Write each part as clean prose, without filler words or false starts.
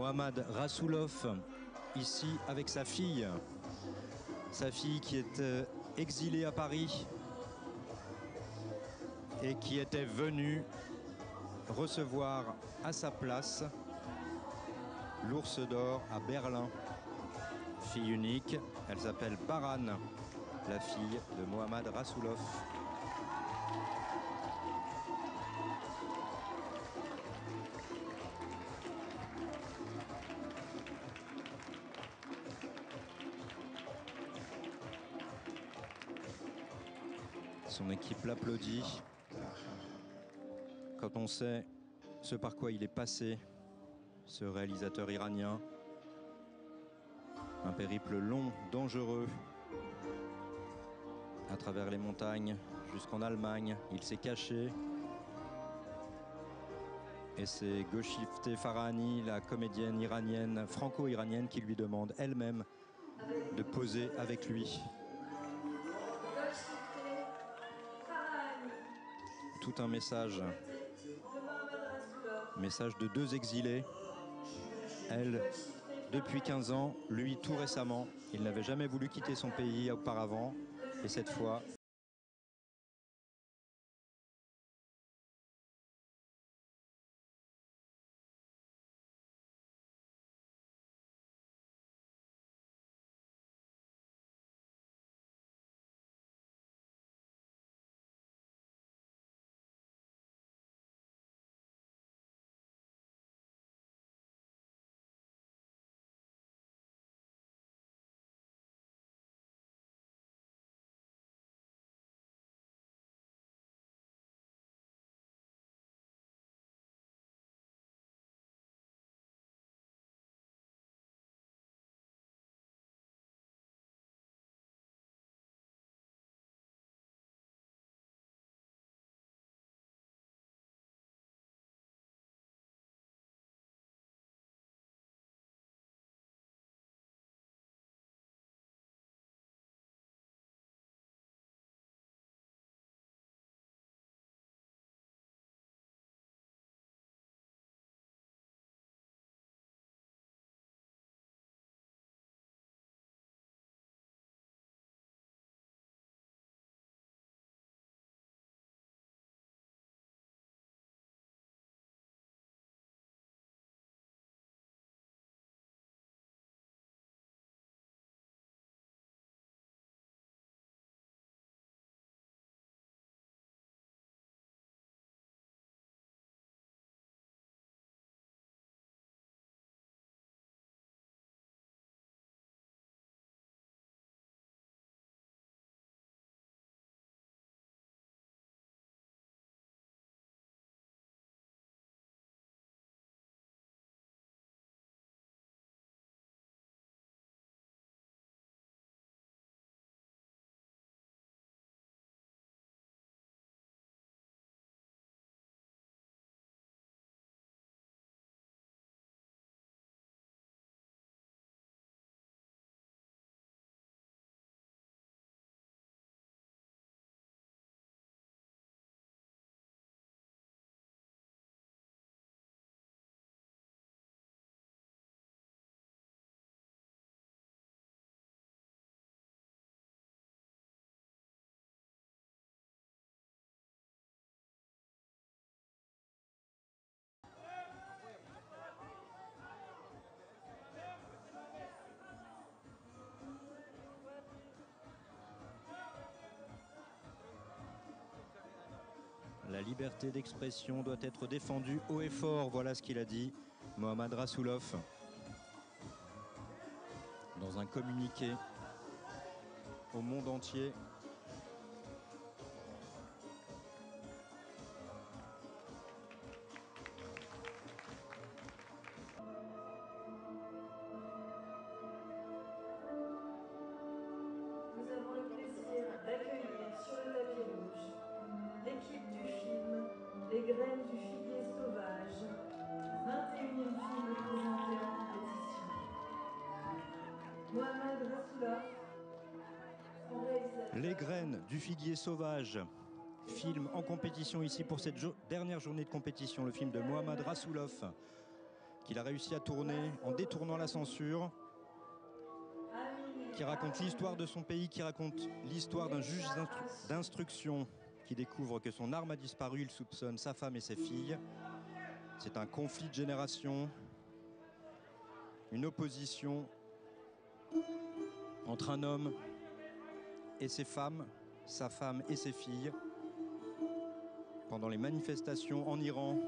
Mohammad Rassoulov, ici avec sa fille qui est exilée à Paris et qui était venue recevoir à sa place l'Ours d'Or à Berlin. Fille unique, elle s'appelle Baran, la fille de Mohammad Rassoulov. Son équipe l'applaudit. Quand on sait ce par quoi il est passé, ce réalisateur iranien, un périple long, dangereux, à travers les montagnes jusqu'en Allemagne, il s'est caché. Et c'est Golshifteh Farahani, la comédienne iranienne, franco-iranienne, qui lui demande elle-même de poser avec lui. Tout un message de deux exilés. Elle, depuis 15 ans, lui tout récemment. Il n'avait jamais voulu quitter son pays auparavant. Et cette fois, la liberté d'expression doit être défendue haut et fort. Voilà ce qu'il a dit, Mohammad Rassoulov, dans un communiqué au monde entier. Nous avons le plaisir d'accueillir sur le tapis rouge l'équipe du film Les graines du figuier sauvage, 21e film présenté en compétition. Mohammad Rassoulov, son réalisateur. Les graines du figuier sauvage, film en compétition ici pour cette dernière journée de compétition, le film de Mohammad Rassoulov. qu'il a réussi à tourner en détournant la censure, qui raconte l'histoire de son pays, qui raconte l'histoire d'un juge d'instruction qui découvre que son arme a disparu. Il soupçonne sa femme et ses filles. C'est un conflit de génération, une opposition entre un homme et ses femmes, sa femme et ses filles, pendant les manifestations en Iran,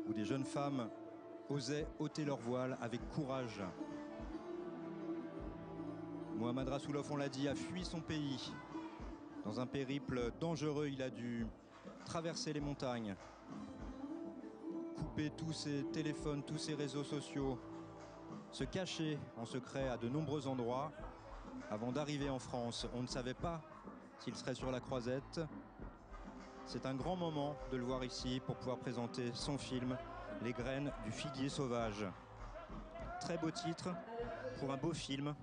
où des jeunes femmes osaient ôter leur voile avec courage. Mohammad Rasoulov, on l'a dit, a fui son pays. Dans un périple dangereux, il a dû traverser les montagnes, couper tous ses téléphones, tous ses réseaux sociaux, se cacher en secret à de nombreux endroits. Avant d'arriver en France, on ne savait pas s'il serait sur la croisette. C'est un grand moment de le voir ici pour pouvoir présenter son film « Les graines du figuier sauvage ». Très beau titre pour un beau film.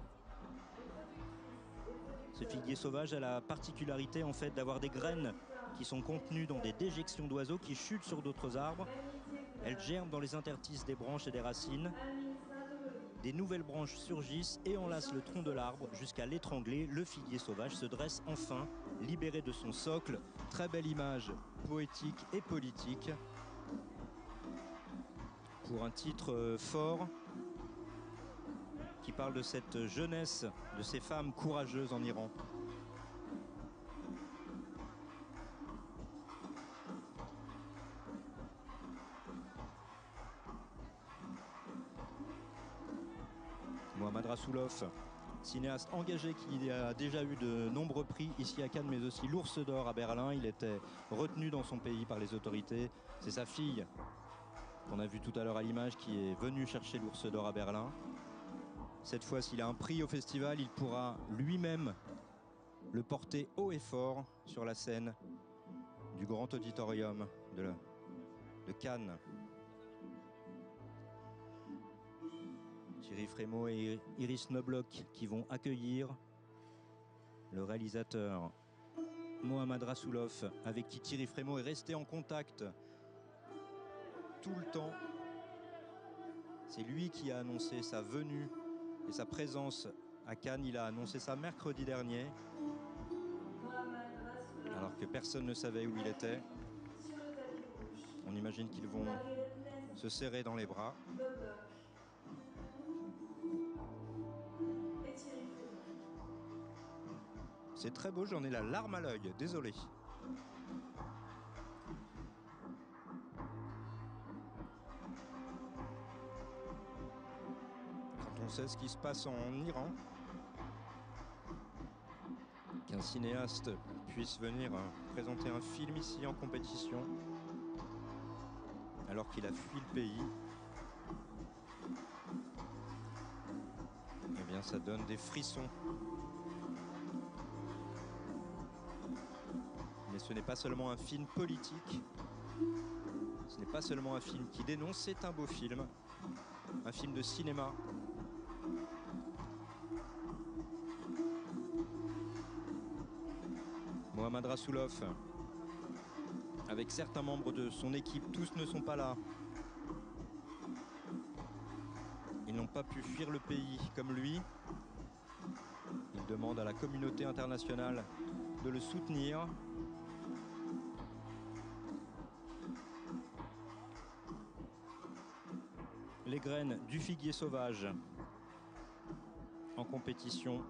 Ce figuier sauvage a la particularité en fait d'avoir des graines qui sont contenues dans des déjections d'oiseaux qui chutent sur d'autres arbres. Elles germent dans les interstices des branches et des racines. Des nouvelles branches surgissent et enlacent le tronc de l'arbre jusqu'à l'étrangler. Le figuier sauvage se dresse enfin, libéré de son socle. Très belle image poétique et politique pour un titre fort qui parle de cette jeunesse, de ces femmes courageuses en Iran. Mohammad Rasoulov, cinéaste engagé qui a déjà eu de nombreux prix ici à Cannes, mais aussi l'Ours d'Or à Berlin. Il était retenu dans son pays par les autorités. C'est sa fille, qu'on a vu tout à l'heure à l'image, qui est venue chercher l'Ours d'Or à Berlin. Cette fois, s'il a un prix au festival, il pourra lui-même le porter haut et fort sur la scène du grand auditorium de Cannes. Thierry Frémaux et Iris Knobloch qui vont accueillir le réalisateur Mohammad Rasoulov, avec qui Thierry Frémaux est resté en contact tout le temps. C'est lui qui a annoncé sa venue et sa présence à Cannes. Il a annoncé ça mercredi dernier, alors que personne ne savait où il était. On imagine qu'ils vont se serrer dans les bras. C'est très beau, j'en ai la larme à l'œil, désolé. Quand on sait ce qui se passe en Iran, qu'un cinéaste puisse venir présenter un film ici en compétition, alors qu'il a fui le pays, eh bien ça donne des frissons. Mais ce n'est pas seulement un film politique, ce n'est pas seulement un film qui dénonce, c'est un beau film, un film de cinéma. Mohammad Rasoulov, avec certains membres de son équipe, tous ne sont pas là. Ils n'ont pas pu fuir le pays comme lui. Il demande à la communauté internationale de le soutenir. Les graines du figuier sauvage en compétition